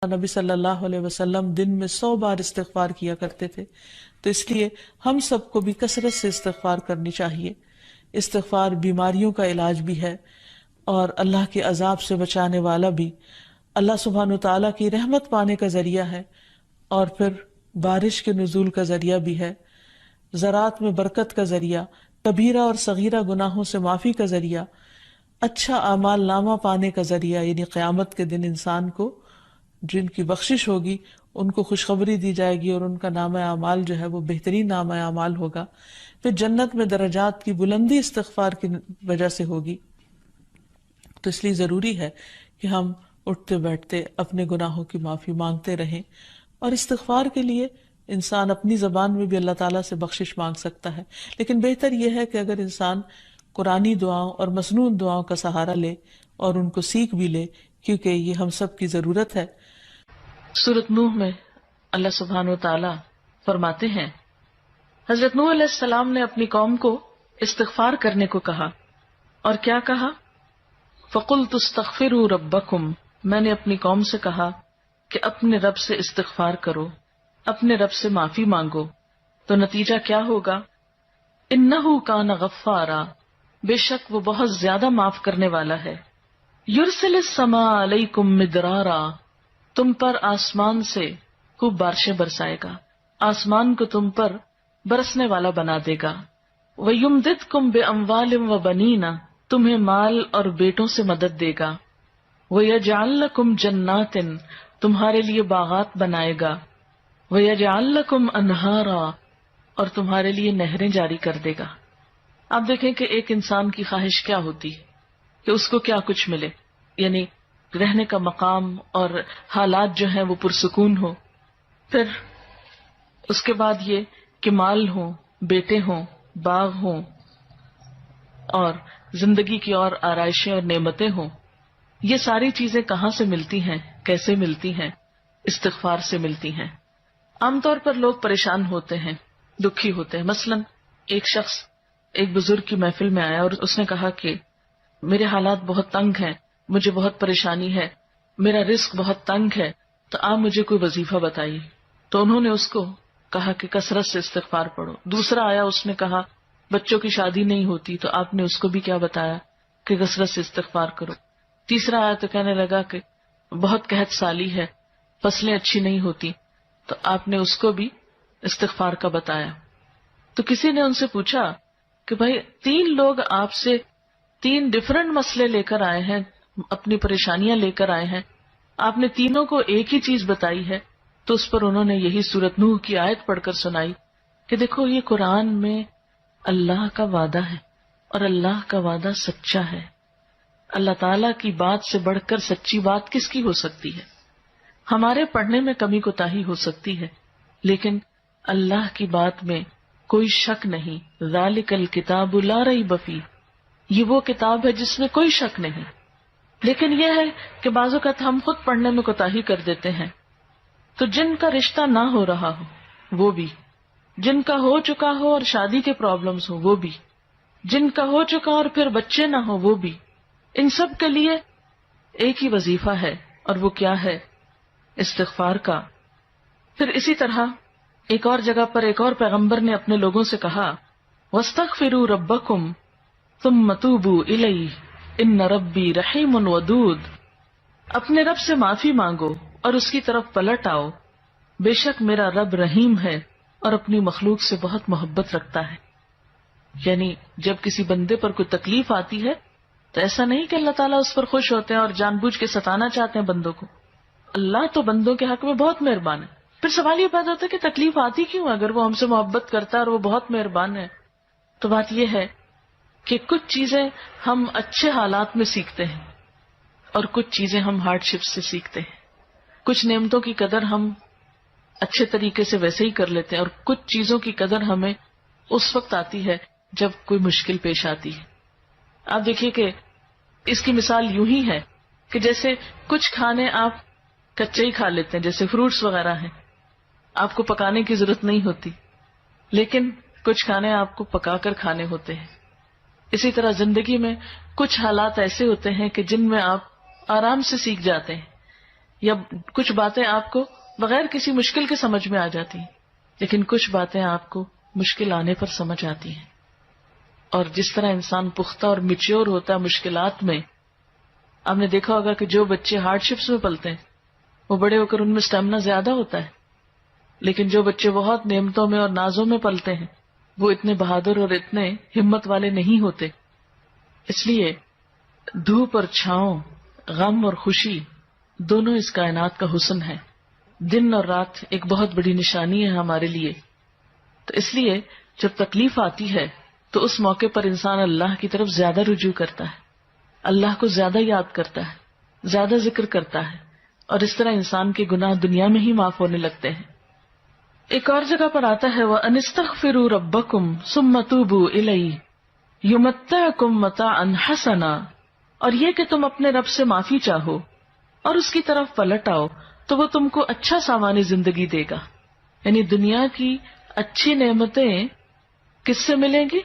نبی صلی اللہ علیہ وسلم دن میں 100 بار استغفار کیا کرتے تھے، تو اس لیے ہم سب کو بھی کثرت سے استغفار کرنی چاہیے۔ استغفار بیماریوں کا علاج بھی ہے اور اللہ کے عذاب سے بچانے والا بھی، اللہ سبحانہ وتعالیٰ کی رحمت پانے کا ذریعہ ہے، اور پھر بارش کے نزول کا ذریعہ بھی ہے، زراعت میں برکت کا ذریعہ، کبیرہ اور صغیرہ گناہوں سے معافی کا ذریعہ، اچھا اعمال نامہ پانے کا ذریعہ، یعنی قیامت کے دن انسان کو جن کی بخشش ہوگی ان کو خوشخبری دی جائے گی اور ان کا نامہ اعمال جو ہے وہ بہترین نامہ اعمال ہوگا۔ پھر جنت میں درجات کی بلندی استغفار کی وجہ سے ہوگی۔ تو اس لیے ضروری ہے کہ ہم اٹھتے بیٹھتے اپنے گناہوں کی معافی مانگتے رہیں، اور استغفار کے لیے انسان اپنی زبان میں بھی اللہ تعالیٰ سے بخشش مانگ سکتا ہے، لیکن بہتر یہ ہے کہ اگر انسان قرآنی دعاؤں اور مسنون دعاؤں کا سہارا لے اور ان کو سیکھ بھی لے، کیونکہ یہ ہم سب کی ضرورت ہے۔ سورۃ نوح میں اللہ سبحانہ وتعالی فرماتے ہیں، حضرت نوح علیہ السلام نے اپنی قوم کو استغفار کرنے کو کہا، اور کیا کہا؟ فَقُلْتُ اسْتَغْفِرُوا رَبَّكُمْ، میں نے اپنی قوم سے کہا کہ اپنے رب سے استغفار کرو، اپنے رب سے معافی مانگو۔ تو نتیجہ کیا ہوگا؟ إِنَّهُ كَانَ غَفَّارًا، بے شک وہ بہت زیادہ معاف کرنے والا ہے۔ يُرْسِلِ السَّمَاءَ عَلَيْكُمْ مِدْرَارًا، تم پر آسمان سے خوب بارشیں برسائے گا، آسمان کو تم پر برسنے والا بنا دے گا۔ وَيُمْدِدْكُمْ بِأَمْوَالٍ وَبَنِينَ، تمہیں مال اور بیٹوں سے مدد دے گا۔ وَيَجْعَلْ لَكُمْ جَنَّاتٍ، تمہارے لیے باغات بنائے گا۔ وَيَجْعَلْ لَكُمْ أَنْهَارًا، اور تمہارے لیے نہریں جاری کر دے گا۔ آپ دیکھیں کہ ایک انسان کی خواہش کیا ہوتی ہے کہ اس کو کیا کچھ ملے، یعنی رہنے کا مقام اور حالات جو ہیں وہ پرسکون ہو، پھر اس کے بعد یہ کہ مال ہوں، بیٹے ہوں، باغ ہوں، اور زندگی کی اور آرائشیں اور نعمتیں ہوں۔ یہ ساری چیزیں کہاں سے ملتی ہیں، کیسے ملتی ہیں؟ استغفار سے ملتی ہیں۔ عام طور پر لوگ پریشان ہوتے ہیں، دکھی ہوتے ہیں۔ مثلا ایک شخص ایک بزرگ کی محفل میں آیا اور اس نے کہا کہ میرے حالات بہت تنگ ہیں، مجھے بہت پریشانی ہے، میرا رزق بہت تنگ ہے، تو آپ مجھے کوئی وظیفہ بتائیے۔ تو انہوں نے اس کو کہا کہ کثرت سے استغفار پڑھو۔ دوسرا آیا، اس نے کہا بچوں کی شادی نہیں ہوتی، تو آپ نے اس کو بھی کیا بتایا کہ کثرت سے استغفار کرو۔ تیسرا آیا تو کہنے لگا کہ بہت قحط سالی ہے، فصلیں اچھی نہیں ہوتی، تو آپ نے اس کو بھی استغفار کا بتایا۔ تو کسی نے ان سے پوچھا کہ بھائی 3 لوگ آپ سے 3 ڈفرنٹ مسئلے لے کر آئے ہیں، اپنی پریشانیاں لے کر آئے ہیں، آپ نے تینوں کو ایک ہی چیز بتائی ہے۔ تو اس پر انہوں نے یہی سورۃ نوح کی آیت پڑھ کر سنائی کہ دیکھو یہ قرآن میں اللہ کا وعدہ ہے، اور اللہ کا وعدہ سچا ہے۔ اللہ تعالیٰ کی بات سے بڑھ کر سچی بات کس کی ہو سکتی ہے؟ ہمارے پڑھنے میں کمی کوتاہی ہو سکتی ہے، لیکن اللہ کی بات میں کوئی شک نہیں۔ ذالک الکتاب لا ریب فیہ، یہ وہ کتاب ہے جس میں کوئی شک نہیں۔ لیکن یہ ہے کہ بعض اوقات ہم خود پڑھنے میں کوتاہی کر دیتے ہیں۔ تو جن کا رشتہ نہ ہو رہا ہو وہ بھی، جن کا ہو چکا ہو اور شادی کے پرابلمز ہو وہ بھی، جن کا ہو چکا اور پھر بچے نہ ہو وہ بھی، ان سب کے لیے ایک ہی وظیفہ ہے، اور وہ کیا ہے؟ استغفار کا۔ پھر اسی طرح ایک اور جگہ پر ایک اور پیغمبر نے اپنے لوگوں سے کہا، وَاسْتَغْفِرُوا رَبَّكُمْ ثُمَّ تُوبُوا إِلَيْهِ إِنَّ رَبِّي رَحِيمٌ وَدُودٌ، اپنے رب سے معافی مانگو اور اس کی طرف پلٹ آؤ، بے شک میرا رب رحیم ہے اور اپنی مخلوق سے بہت محبت رکھتا ہے۔ یعنی جب کسی بندے پر کوئی تکلیف آتی ہے تو ایسا نہیں کہ اللہ تعالیٰ اس پر خوش ہوتے ہیں اور جان بوجھ کے ستانا چاہتے ہیں بندوں کو۔ اللہ تو بندوں کے حق میں بہت مہربان ہے۔ پھر سوال یہ پیدا ہوتا ہے کہ تکلیف آتی کیوں؟ اگر وہ ہم سے محبت کرتا ہے اور وہ بہت مہربان ہے، تو بات یہ ہے کہ کچھ چیزیں ہم اچھے حالات میں سیکھتے ہیں اور کچھ چیزیں ہم ہارڈ شپ سے سیکھتے ہیں۔ کچھ نعمتوں کی قدر ہم اچھے طریقے سے ویسے ہی کر لیتے ہیں، اور کچھ چیزوں کی قدر ہمیں اس وقت آتی ہے جب کوئی مشکل پیش آتی ہے۔ آپ دیکھیے کہ اس کی مثال یوں ہی ہے کہ جیسے کچھ کھانے آپ کچے ہی کھا لیتے ہیں، جیسے فروٹس وغیرہ ہیں، آپ کو پکانے کی ضرورت نہیں ہوتی، لیکن کچھ کھانے آپ کو پکا کر کھانے ہوتے ہیں۔ اسی طرح زندگی میں کچھ حالات ایسے ہوتے ہیں کہ جن میں آپ آرام سے سیکھ جاتے ہیں، یا کچھ باتیں آپ کو بغیر کسی مشکل کے سمجھ میں آ جاتی ہیں، لیکن کچھ باتیں آپ کو مشکل آنے پر سمجھ آتی ہیں. اور جس طرح انسان پختہ اور میچیور ہوتا ہے مشکلات میں، آپ نے دیکھا ہوگا کہ جو بچے ہارڈ شپس میں پلتے ہیں وہ بڑے ہو کر ان میں اسٹیمنا زیادہ ہوتا ہے، لیکن جو بچے بہت نعمتوں میں اور نازوں میں پلتے ہیں وہ اتنے بہادر اور اتنے ہمت والے نہیں ہوتے. اس لیے دھوپ اور چھاؤں، غم اور خوشی، دونوں اس کائنات کا حسن ہے. دن اور رات ایک بہت بڑی نشانی ہے ہمارے لیے. تو اس لیے جب تکلیف آتی ہے تو اس موقع پر انسان اللہ کی طرف زیادہ رجوع کرتا ہے، اللہ کو زیادہ یاد کرتا ہے، زیادہ ذکر کرتا ہے، اور اس طرح انسان کے گناہ دنیا میں ہی معاف ہونے لگتے ہیں. ایک اور جگہ پر آتا ہے وَأَنِ اسْتَغْفِرُوا رَبَّكُمْ ثُمَّ تُوبُوا إِلَيْهِ يُمَتِّعْكُمْ مَتَاعًا حَسَنًا، اور یہ کہ تم اپنے رب سے معافی چاہو اور اس کی طرف پلٹ آؤ تو وہ تم کو اچھا سامان زندگی دے گا. یعنی دنیا کی اچھی نعمتیں کس سے ملیں گی؟